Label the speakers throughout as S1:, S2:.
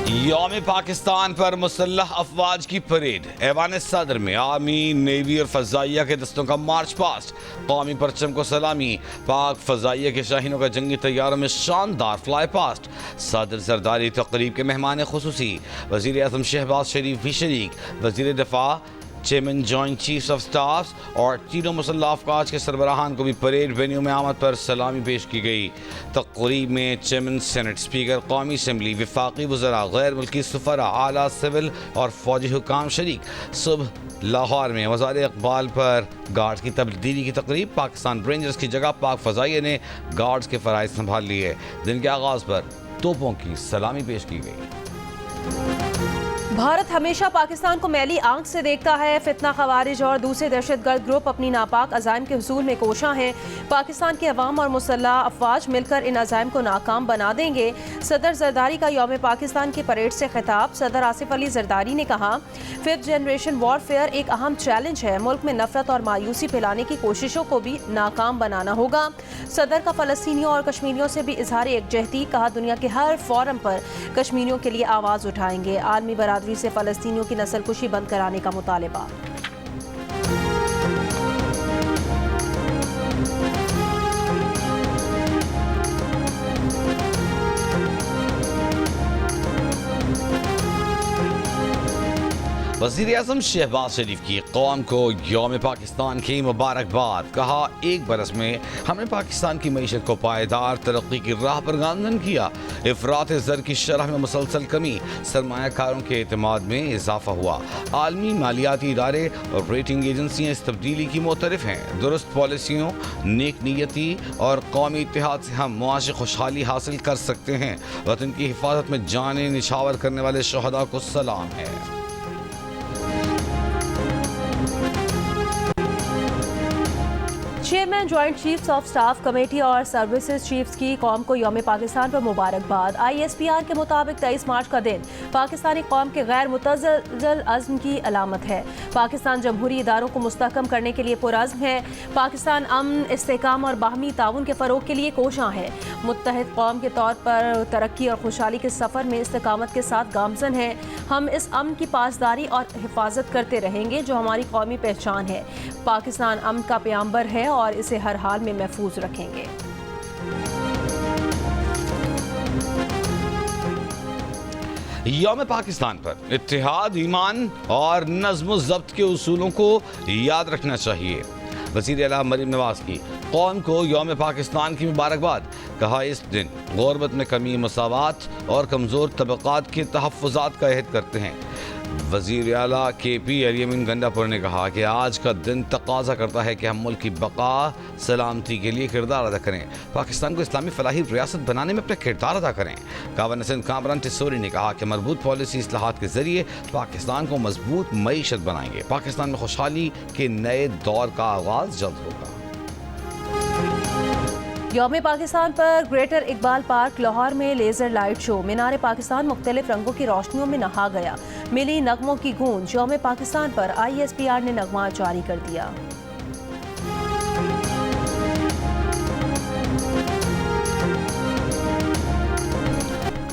S1: यौम पाकिस्तान पर मुसल्लह अफवाज की परेड। ऐवान सदर में आर्मी, नेवी और फजाइया के दस्तों का मार्च पास्ट। कौमी परचम को सलामी। पाक फजाइया के शाहीनों का जंगी तैयारों में शानदार फ्लाई पास्ट। सदर जरदारी तकरीब के मेहमान खुसूसी। वज़ीर आज़म शहबाज शरीफ भी शरीक। वज़ीर दफा, chairman joint chiefs of staff और तीनों मुसल्लह अफवाज के सरबराहान को भी परेड वेन्यू में आमद पर सलामी पेश की गई। तकरीब में चेयरमैन सेनेट, स्पीकर कौमी असम्बली, वफाकी वज़रा, गैर मुल्की सफ़रा, आला सिविल और फौजी हुकाम शरीक। सुबह लाहौर में वज़ार इक़बाल पर गार्ड्स की तब्दीली की तकरीब। पाकिस्तान रेंजर्स की जगह पाक फ़ज़ाइया ने गार्ड्स के फ़राइज़ संभाल लिए। दिन के आगाज़ पर तोपों की सलामी पेश की गई।
S2: भारत हमेशा पाकिस्तान को मैली आंख से देखता है। फितना, खवारिज और दूसरे दहशतगर्द ग्रुप अपनी नापाक अज़ाइम के हुसूल में कोशां हैं। पाकिस्तान के अवाम और मुसल्लह अफवाज मिलकर इन अज़ाइम को नाकाम बना देंगे। सदर जरदारी का यौम पाकिस्तान की परेड से खिताब। सदर आसिफ अली जरदारी ने कहा, 5th जनरेशन वॉरफेयर एक अहम चैलेंज है। मुल्क में नफरत और मायूसी फैलाने की कोशिशों को भी नाकाम बनाना होगा। सदर का फ़लस्तीनियों और कश्मीरियों से भी इजहार एकजहती। कहा, दुनिया के हर फोरम पर कश्मीरियों के लिए आवाज़ उठाएंगे। आलमी बरादरी से फ़लस्तीनियों की नस्लकुशी बंद कराने का मुतालबा।
S1: वज़ीर आज़म शहबाज शरीफ की कौम को यौम पाकिस्तान की मुबारकबाद। कहा, एक बरस में हमने पाकिस्तान की मईशत को पायदार तरक्की की राह पर गामजन किया। इफ़रात ज़र की शरह में मुसलसल कमी, सरमायाकारों के एतमाद में इजाफा हुआ। आलमी मालियाती इदारे और रेटिंग एजेंसियाँ इस तब्दीली की मोतरफ हैं। दुरुस्त पॉलिसियों, नेक नीयती और कौमी इत्तेहाद से हम मुआशी खुशहाली हासिल कर सकते हैं। वतन की हिफाजत में जाने निछावर करने वाले शहदा को सलाम है।
S2: Chairman joint chiefs of staff committee और सर्विसेज चीफ्स की कौम को यौम पाकिस्तान पर मुबारकबाद। ISPR के मुताबिक 23 मार्च का दिन पाकिस्तानी कौम के गैर मुतज़्ज़ल अज़्म की अलामत है। पाकिस्तान जमहूरी इदारों को मुस्तहकम करने के लिए पुरअज़्म है। पाकिस्तान अमन, इस्तेहकाम और बाहमी ताउन के फ़रोग के लिए कोशां है। मुत्तहिद कौम के तौर पर तरक्की और खुशहाली के सफ़र में इस्तेकामत के साथ गामज़न है। हम इस अमन की पासदारी और हिफाजत करते रहेंगे जो हमारी कौमी पहचान है। पाकिस्तान अमन का प्याम्बर है और इसे हर हाल में महफूज रखेंगे।
S1: यौम पाकिस्तान पर इत्तेहाद, ईमान और नज़्म ज़ब्त के उसूलों को याद रखना चाहिए। वज़ीर आला मरीम नवाज की कौम को यौम पाकिस्तान की मुबारकबाद। कहा, इस दिन ग़ुरबत में कमी, मसावात और कमज़ोर तबक़ात के तहफ़्फ़ुज़ात का अहद करते हैं। वज़ीर आला KP अरियमीन गंडापुर ने कहा कि आज का दिन तकाजा करता है कि हम मुल्क की बका सलामती के लिए किरदार अदा करें। पाकिस्तान को इस्लामी फलाही रियासत बनाने में अपना किरदार अदा करें। गवर्नर सिंध कामरान टिसोरी ने कहा कि मजबूत पॉलिसी इस्लाहात के जरिए पाकिस्तान को मजबूत मईशत बनाएंगे। पाकिस्तान में खुशहाली के नए दौर का आगाज जल्द होगा।
S2: यौम पाकिस्तान पर ग्रेटर इकबाल पार्क लाहौर में लेज़र लाइट शो। मीनार पाकिस्तान मुख्तलिफ रंगों की रोशनियों में नहा गया। मिली नगमों की गूंज। यौम पाकिस्तान पर ISPR ने नगमा जारी कर दिया।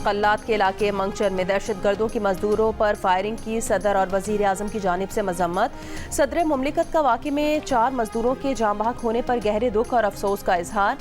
S2: कल्लात के इलाके मंगचर में दहशत गर्दों की मजदूरों पर फायरिंग की सदर और वजीर आजम की जानिब से मजम्मत। सदर मुमलिकत का वाक़े में 4 मजदूरों के जाँ बहक होने पर गहरे दुख और अफसोस का इजहार।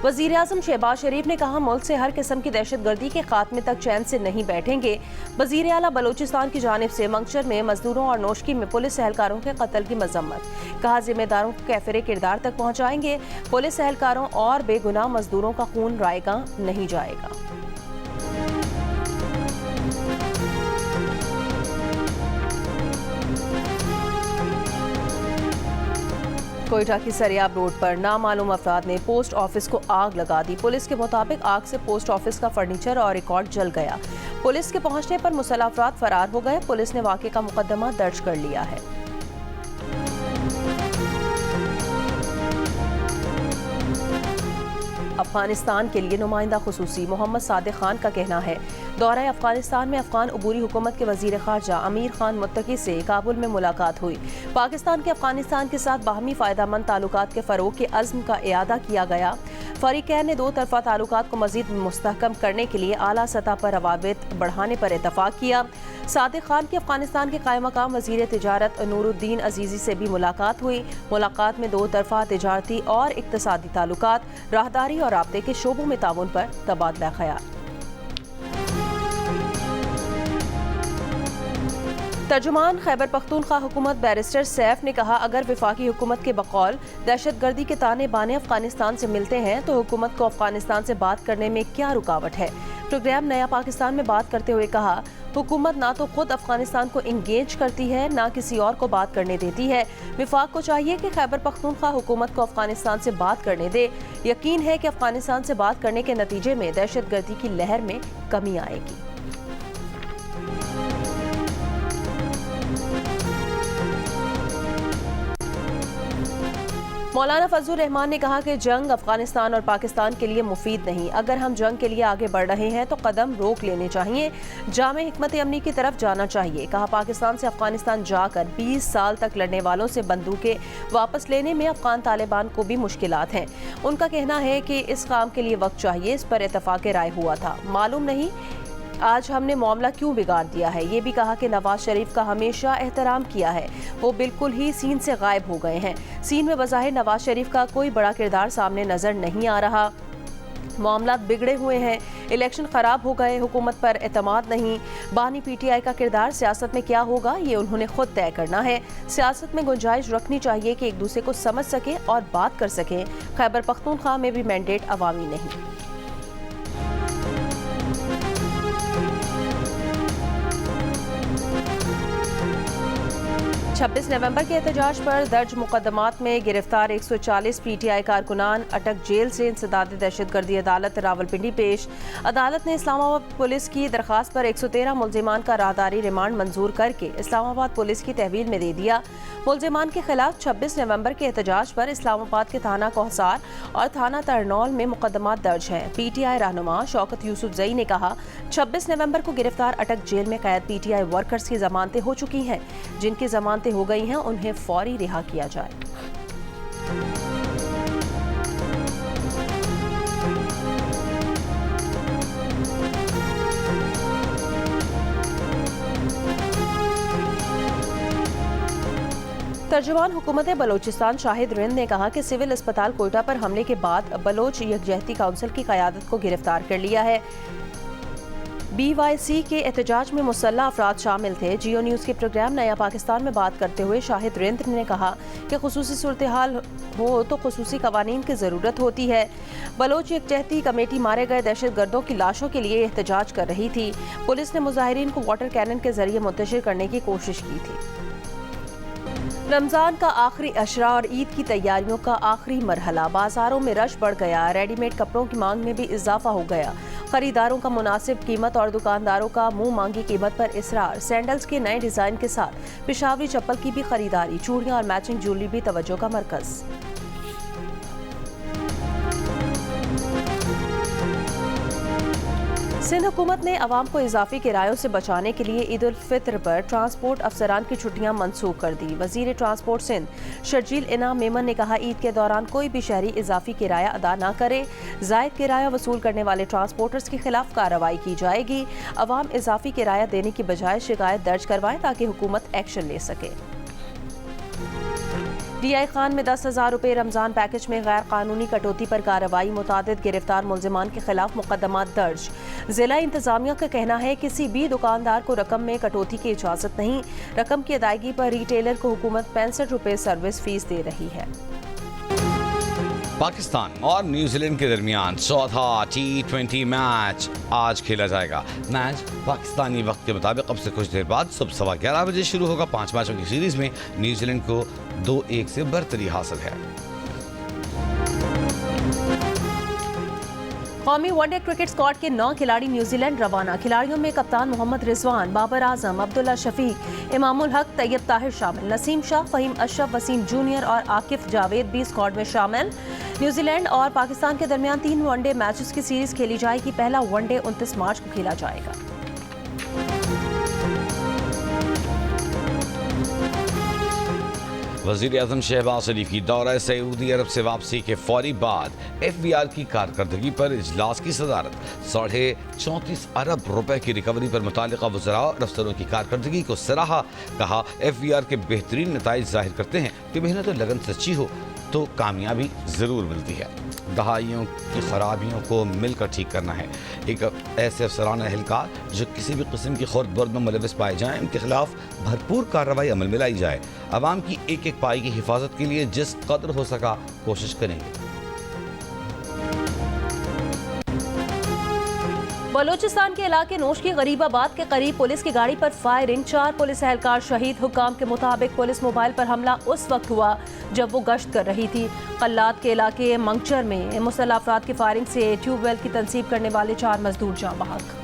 S2: वजीर आजम शहबाज शरीफ ने कहा, मुल्क से हर किस्म की दहशत गर्दी के खात्मे तक चैन से नहीं बैठेंगे। वजीर आला बलोचिस्तान की जानिब से मंगचर में मजदूरों और नोशकी में पुलिस एहलकारों के कत्ल की मजम्मत। कहा, जिम्मेदारों को कैफिर किरदार तक पहुँचाएंगे। पुलिस एहलकारों और बेगुनाह मजदूरों का खून रायगा नहीं जाएगा। कोयटा की सरियाब रोड पर नामालूम अफराद ने पोस्ट ऑफिस को आग लगा दी। पुलिस के मुताबिक आग से पोस्ट ऑफिस का फर्नीचर और रिकॉर्ड जल गया। पुलिस के पहुंचने पर मुसल्लह अफराद फरार हो गए। पुलिस ने वाक़े का मुकदमा दर्ज कर लिया है। अफगानिस्तान के लिए नुमाइंदा खुसूसी मोहम्मद सादिक खान का कहना है, दौरा अफगानिस्तान में अफगान अबूरी हुकूमत के वजीर खारजा अमीर खान मुत्तकी से काबुल में मुलाकात हुई। पाकिस्तान के अफगानिस्तान के साथ बाहमी फ़ायदामंद ताल्लुकात के फ़रोग़ के अज़्म का इयादा किया गया। फरीकैन ने दो तरफा ताल्लुकात को मजीद मुस्तहकम करने के लिए आला सतह पर रवाबित बढ़ाने पर इतफाक किया। सादिक खान की अफगानिस्तान के कायम मकाम वजीर तिजारत नूरुद्दीन अजीजी से भी मुलाकात हुई। मुलाकात में दो तरफा तिजारती और इक्तसादी ताल्लुकात, राहदारी और राब्ते के शोबों में ताउन पर तबादला ख्याल। तर्जुमान खैबर पख्तूनख्वा हुकूमत बैरिस्टर सैफ ने कहा, अगर वफाकी हुकूमत के बकौल दहशतगर्दी के ताने बाने अफगानिस्तान से मिलते हैं तो हुकूमत को अफगानिस्तान से बात करने में क्या रुकावट है। प्रोग्राम नया पाकिस्तान में बात करते हुए कहा, हुकूमत ना तो खुद अफगानिस्तान को इंगेज करती है ना किसी और को बात करने देती है। वफाक को चाहिए कि खैबर पख्तूनख्वा हुकूमत को अफगानिस्तान से बात करने दे। यकीन है कि अफगानिस्तान से बात करने के नतीजे में दहशतगर्दी की लहर में कमी आएगी। मौलाना फजलुर रहमान ने कहा कि जंग अफगानिस्तान और पाकिस्तान के लिए मुफीद नहीं। अगर हम जंग के लिए आगे बढ़ रहे हैं तो कदम रोक लेने चाहिए, जामे हिकमत अमनी की तरफ जाना चाहिए। कहा, पाकिस्तान से अफगानिस्तान जाकर 20 साल तक लड़ने वालों से बंदूकें वापस लेने में अफगान तालिबान को भी मुश्किलात हैं। उनका कहना है कि इस काम के लिए वक्त चाहिए। इस पर इत्तफाक राय हुआ था। मालूम नहीं आज हमने मामला क्यों बिगाड़ दिया है। ये भी कहा कि नवाज शरीफ का हमेशा एहतराम किया है, वो बिल्कुल ही सीन से गायब हो गए हैं। सीन में बज़ाहिर नवाज शरीफ का कोई बड़ा किरदार सामने नजर नहीं आ रहा। मामला बिगड़े हुए हैं, इलेक्शन खराब हो गए, हुकूमत पर एतमाद नहीं। बानी पीटीआई का किरदार सियासत में क्या होगा ये उन्होंने खुद तय करना है। सियासत में गुंजाइश रखनी चाहिए कि एक दूसरे को समझ सकें और बात कर सकें। खैबर पख्तूनख्वा में भी मैंडेट अवामी नहीं। 26 नवंबर के एहतजाज पर दर्ज मुकदमात में गिरफ्तार 140 पीटीआई कारकुनान अटक जेल से इंसदाद दहशतगर्दी अदालत रावलपिंडी पेश। अदालत ने इस्लामाबाद पुलिस की दरखास्त पर 113 मुल्जिमान का राहदारी रिमांड मंजूर करके इस्लामाबाद पुलिस की तहवील में दे दिया। मुल्जिमान के खिलाफ 26 नवंबर के एहतजाज पर इस्लामाबाद के थाना कोहसार और थाना तरनौल में मुकदमात दर्ज हैं। पीटीआई रहनुमा शौकत यूसुफजई ने कहा, 26 नवंबर को गिरफ्तार अटक जेल में कैद पीटीआई वर्कर्स की जमानतें हो चुकी हैं। जिनकी जमानतें हो गई हैं उन्हें फौरी रिहा किया जाए। तर्जुमान हुकूमत बलोचिस्तान शाहिद रिंद ने कहा कि सिविल अस्पताल कोयटा पर हमले के बाद बलोच यकजहती काउंसिल की क़यादत को गिरफ्तार कर लिया है। BYC के एहतजाज में मुसल्लह अफराद शामिल थे। जियो न्यूज़ के प्रोग्राम नया पाकिस्तान में बात करते हुए शाहिद रिंद ने कहा कि खुसूसी सूरत हाल हो तो खुसूसी कवानीन की ज़रूरत होती है। बलोच यकजहती कमेटी मारे गए दहशतगर्दों की लाशों के लिए एहतजाज कर रही थी। पुलिस ने मुजाहिरीन को वाटर कैनन के जरिए मुंतशिर करने की कोशिश की थी। रमजान का आखिरी अशरा और ईद की तैयारियों का आखिरी मरहला। बाजारों में रश बढ़ गया, रेडीमेड कपड़ों की मांग में भी इजाफा हो गया। खरीदारों का मुनासिब कीमत और दुकानदारों का मुंह मांगी कीमत पर इसरार। सैंडल्स के नए डिजाइन के साथ पेशावरी चप्पल की भी खरीदारी। चूड़ियां और मैचिंग ज्वेलरी भी तवज्जो का मरकज। सिंध हुकूमत ने अवाम को इजाफी किरायों से बचाने के लिए ईद उल फित्र पर ट्रांसपोर्ट अफसरान की छुट्टियां मनसूख कर दी। वजीर ट्रांसपोर्ट सिंध शर्जील इनाम मेमन ने कहा, ईद के दौरान कोई भी शहरी इजाफी किराया अदा न करे। जायद किराया वसूल करने वाले ट्रांसपोर्टर्स के खिलाफ कार्रवाई की जाएगी। अवाम इजाफी किराया देने की बजाय शिकायत दर्ज करवाएं ताकि हुकूमत एक्शन ले सके। DI खान में 10,000 रुपये रमजान पैकेज में गैर कानूनी कटौती पर कार्रवाई। मुतादिद गिरफ्तार मुल्जिमान के खिलाफ मुकदमात दर्ज। जिला इंतजामिया का कहना है किसी भी दुकानदार को रकम में कटौती की इजाजत नहीं। रकम की अदायगी पर रिटेलर को हुकूमत 65 रुपये सर्विस फीस दे रही है।
S1: पाकिस्तान और न्यूजीलैंड के दरमियान चौथा T20 मैच आज खेला जाएगा। मैच पाकिस्तानी वक्त के मुताबिक अब से कुछ देर बाद सुबह 11:15 बजे शुरू होगा। 5 मैचों की सीरीज में न्यूजीलैंड को 2-1 से बरतरी हासिल है।
S2: कौमी वनडे क्रिकेट स्क्वाड के 9 खिलाड़ी न्यूजीलैंड रवाना। खिलाड़ियों में कप्तान मोहम्मद रिजवान, बाबर आजम, अब्दुल्ला शफीक, इमामुल हक, तैयब ताहिर शामिल। नसीम शाह, फहीम अशरफ, वसीम जूनियर और आकिफ जावेद भी स्क्वाड में शामिल। न्यूजीलैंड और पाकिस्तान के दरमियान 3 वनडे मैचेस की सीरीज खेली जाएगी। पहला वनडे 29 मार्च को खेला जाएगा।
S1: वज़ीर आज़म शहबाज शरीफ की दौरा सऊदी अरब से वापसी के फौरी बाद FBR की कारकर्दगी पर इजलास की सदारत। 34.5 अरब रुपए की रिकवरी पर मुतालिका वज़रा और अफसरों की कारकर्दगी को सराहा। कहा FBR के बेहतरीन नताइज जाहिर करते हैं कि मेहनत और लगन सच्ची हो तो कामयाबी ज़रूर मिलती है। दहाइयों की खराबियों को मिलकर ठीक करना है। एक ऐसे अफसरान एहलकार जो किसी भी किस्म की खुर्द-बुर्द में मुलविस पाए जाएं, उनके खिलाफ भरपूर कार्रवाई अमल में लाई जाए। आवाम की एक एक पाई की हिफाजत के लिए जिस कदर हो सका कोशिश करेंगे।
S2: बलूचिस्तान के इलाके नोश की गरीबाबाद के करीब पुलिस की गाड़ी पर फायरिंग, 4 पुलिस एहलकार शहीद। हुकाम के मुताबिक पुलिस मोबाइल पर हमला उस वक्त हुआ जब वो गश्त कर रही थी। कल्लात के इलाके मंगचर में मुसल्लह अफराद की फायरिंग से ट्यूबवेल की तंसीब करने वाले 4 मजदूर जाँ बहक।